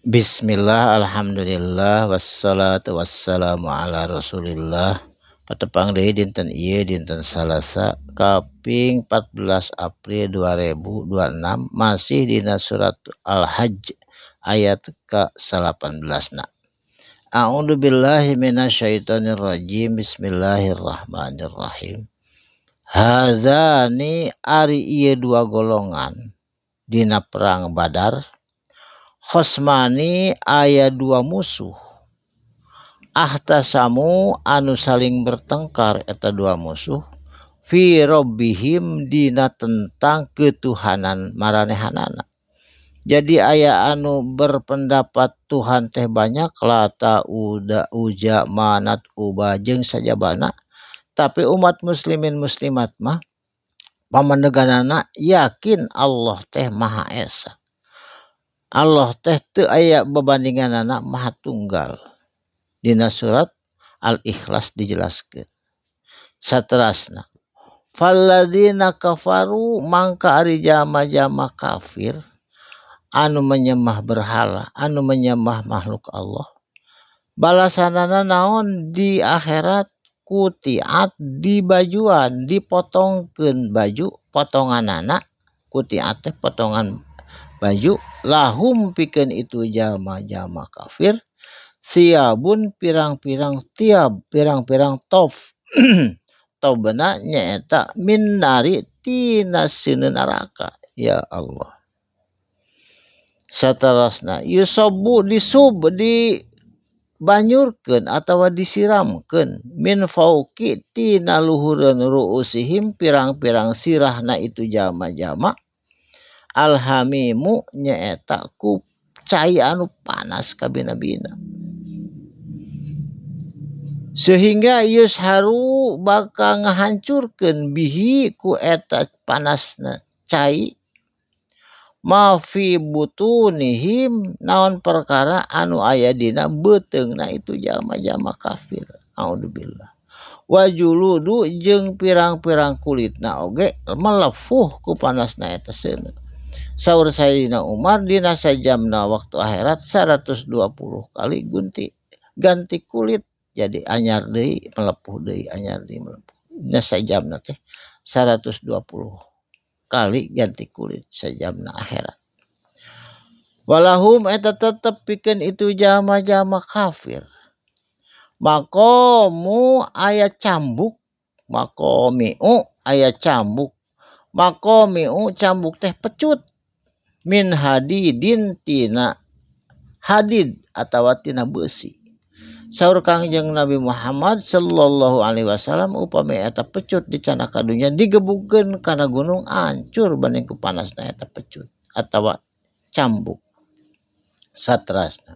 Bismillah, alhamdulillah, wassalatu wassalamu ala rasulillah. Patepang deui dinten ieu dinten Salasa kaping 14 April 2026 masih dina surat Al-Hajj ayat ke-18 na. A'udzu billahi minasyaitonir rajim. Bismillahirrahmanirrahim. Hadzani ari ieu dua golongan dina perang Badar. Khosmani aya dua musuh. Ahtasamu anu saling bertengkar eta dua musuh. Fi rabbihim dina tentang ketuhanan maranehanana. Jadi aya anu berpendapat Tuhan teh banyak, Lata, Uda, Uja, Manat, Uba jeung sajabana. Tapi umat muslimin muslimat mah pamandeganana yakin Allah teh Maha Esa. Allah teh teu aya babandinganana, Maha Tunggal. Dina surat Al-Ikhlas dijelaskeun. Saterasna, falladzina kafaru mangka ari jama-jama kafir anu menyembah berhala, anu menyembah makhluk Allah. Balasanana naon di akhirat? Kutiat dibajuan, dipotongkeun baju potonganana. Kutiat teh potongan baju lahum pikeun itu jama-jama kafir siabun pirang-pirang tiab, pirang-pirang tof. Tobna nyaeta min nari tina sieun neraka. Ya Allah. Saterasna yusobu disub dibanyurkeun atawa disiramkeun min fauqi tina luhureun ruusihim pirang-pirang sirahna itu jama-jama. Alhamimu nyaeta ku cai anu panas kabina-bina. Sehingga yusharu bakal ngahancurkeun bihi ku eta panasna cai ma fi butunihim naon perkara anu aya dina beuteungna itu jama-jama kafir. Auzubillah. Wajuludu jeung pirang-pirang kulitna oge melepuh ku panasna eta seuneu. Saur Sayyidina Umar dina sajamna waktu akhirat 120 kali ganti kulit jadi anyar deui melepuh deui anyar deui melepuh. Dina sajamna teh 120 kali ganti kulit sajamna akhirat. Walahum eta tetep pikeun itu jama-jama kafir. Makomu aya cambuk, makomiu aya cambuk. Makomiu cambuk teh pecut. Min hadidin tina hadid atawa tina besi. Saur Kangjeng Nabi Muhammad sallallahu alaihi wasallam upami eta pecut dicana ka dunya digebugkeun kana gunung hancur banding ku panasna eta pecut atawa cambuk. Saterasna,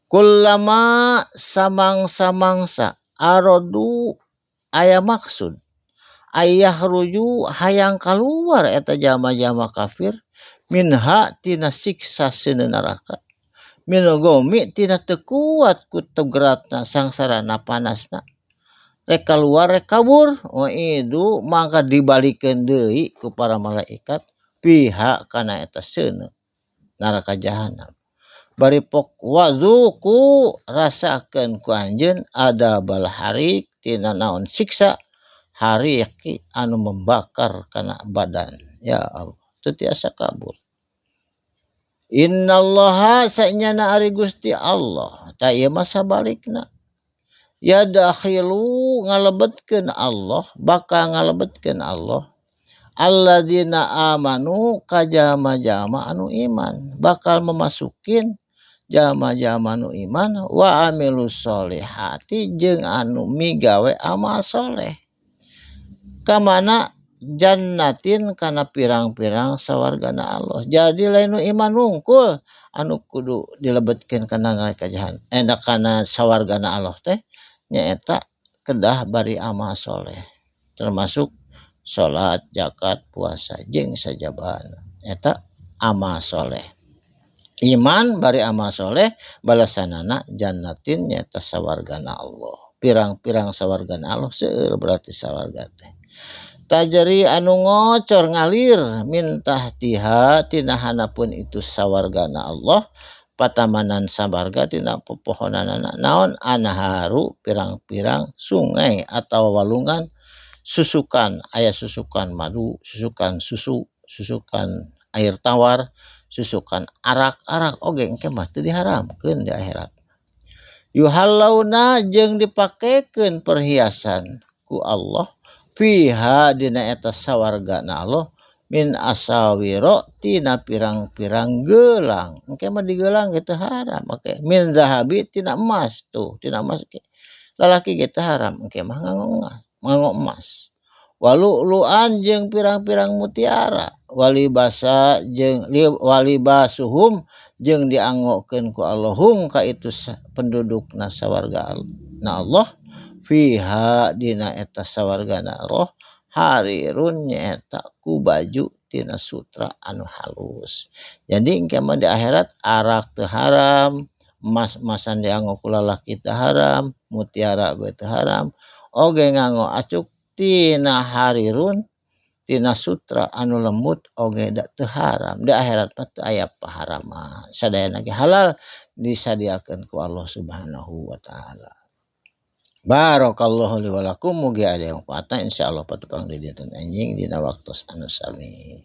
kullama samang-samangsa arodu aya maksud ayah ruju hayang kaluar eta jama-jama kafir minha tina siksa sieun neraka. Minogomi tina teu kuat ku tegratna sangsarana panasna. Rek kaluar rek kabur. Itu mangka dibalikeun deui ku para malaikat pihak kana eta sieun neraka jahanam. Bari pok waduku rasakeun ku anjeun ada balharik tina naon siksa hariki anu membakar kana badan. Ya Allah, teu tiasa kabur. Innallaha sanyana ari Gusti Allah ta ieu mah sabalikna yadakhilu ngalebetkeun Allah bakal ngalebetkeun Allah alladzina amanu ka jama-jama anu iman, bakal memasukin jama-jama anu iman wa amilus solihati jeung anu migawe amal soleh. Kamana jannatin kana pirang-pirang sawargana Allah. Jadi lain nu iman nungkul anu kudu dilebetkeun kana neraka jahanam. Enak kana sawargana Allah teh nyaeta kedah bari amal soleh. Termasuk salat, zakat, puasa jeung sajabana. Eta amal soleh. Iman bari amal soleh balasanana jannatin nyaeta sawargana Allah. Pirang-pirang sawargana Allah seueur berarti sawarga teh. Tajari anu ngocor ngalir min tahtiha tina hanapun itu sawargana Allah patamanan sabarga tina pepohonanana naon anharu pirang-pirang sungai atau walungan susukan aya susukan madu susukan susu susukan air tawar susukan arak-arak oge engke mah teu diharamkeun di akhirat yuhallauna jeung dipakekeun perhiasan ku Allah fiha dina eta sawargana Allah min asawiro tina pirang-pirang gelang engke mah digelang ge teu haram make min zahabi tina emas tuh tina emas lalaki ge teu haram engke mah nganggo emas walu'luan jeung pirang-pirang mutiara walibasa jeung walibasuhum jeung dianggokeun ku Allahum ka itu pendudukna sawarga na Allah fiha dina eta sawargana Allah harirun nyaeta ku baju tina sutra anu halus. Jadi engke mah di akhirat arak teu haram, emas-emasan dianggo ku lalaki teu haram, mutiara ge teu haram, oge nganggo acuk tina harirun tina sutra anu lembut oge da teu haram. Di akhirat mah teu aya paharaman. Sadayana ge halal disadiakeun ku Allah Subhanahu wa taala. Barakallahu li wa lakum mugi aya manfaatna insyaallah patepang di dinten anjing dina waktos anu sami.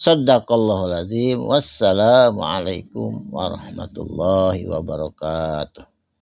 Shadaqallahul azim. Wassalamu alaikum warahmatullahi wabarakatuh.